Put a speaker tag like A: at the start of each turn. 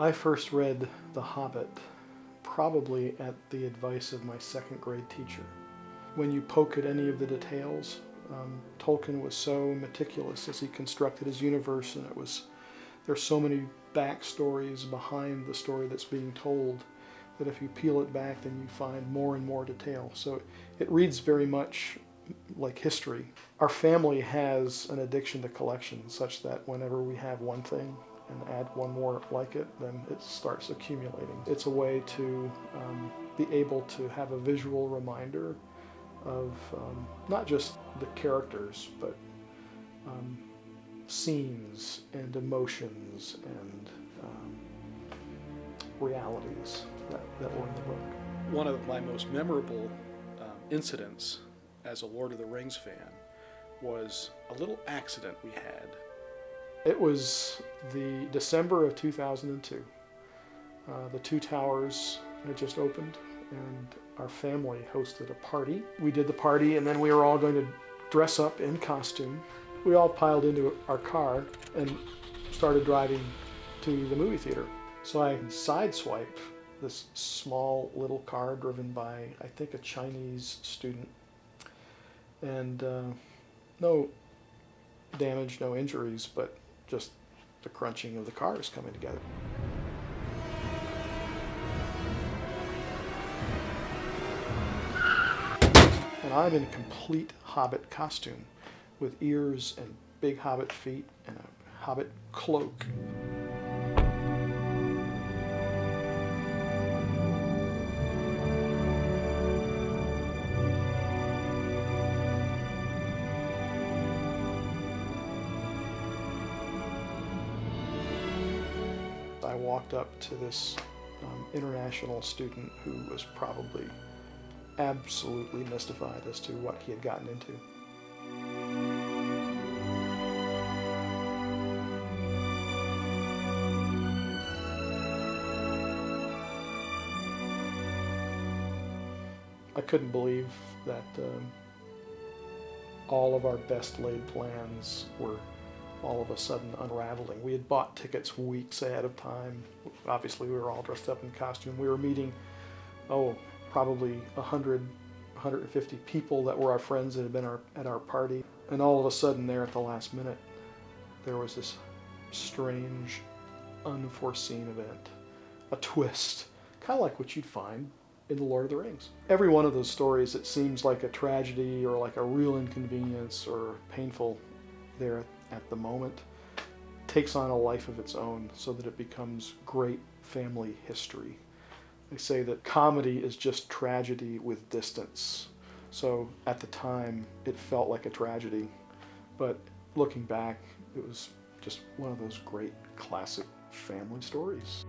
A: I first read The Hobbit probably at the advice of my second grade teacher. When you poke at any of the details, Tolkien was so meticulous as he constructed his universe, and there's so many backstories behind the story that's being told that if you peel it back, then you find more and more detail. So it reads very much like history. Our family has an addiction to collection, such that whenever we have one thing and add one more like it, then it starts accumulating. It's a way to be able to have a visual reminder of not just the characters, but scenes and emotions and realities that were in the book.
B: One of my most memorable incidents as a Lord of the Rings fan was a little accident we had.
A: It was the December of 2002. The Two Towers had just opened, and our family hosted a party. We did the party, and then we were all going to dress up in costume. We all piled into our car and started driving to the movie theater. So I sideswiped this small little car driven by, I think, a Chinese student. And no damage, no injuries, but just the crunching of the cars coming together. And I'm in complete Hobbit costume with ears and big Hobbit feet and a Hobbit cloak. I walked up to this international student who was probably absolutely mystified as to what he had gotten into. I couldn't believe that all of our best laid plans were all of a sudden unraveling. We had bought tickets weeks ahead of time. Obviously, we were all dressed up in costume. We were meeting, probably 100, 150 people that were our friends that had been at our party. And all of a sudden, there at the last minute, there was this strange, unforeseen event, a twist, kind of like what you'd find in The Lord of the Rings. Every one of those stories, it seems like a tragedy or like a real inconvenience or painful there at the moment, takes on a life of its own so that it becomes great family history. They say that comedy is just tragedy with distance. So at the time, it felt like a tragedy, but looking back, it was just one of those great classic family stories.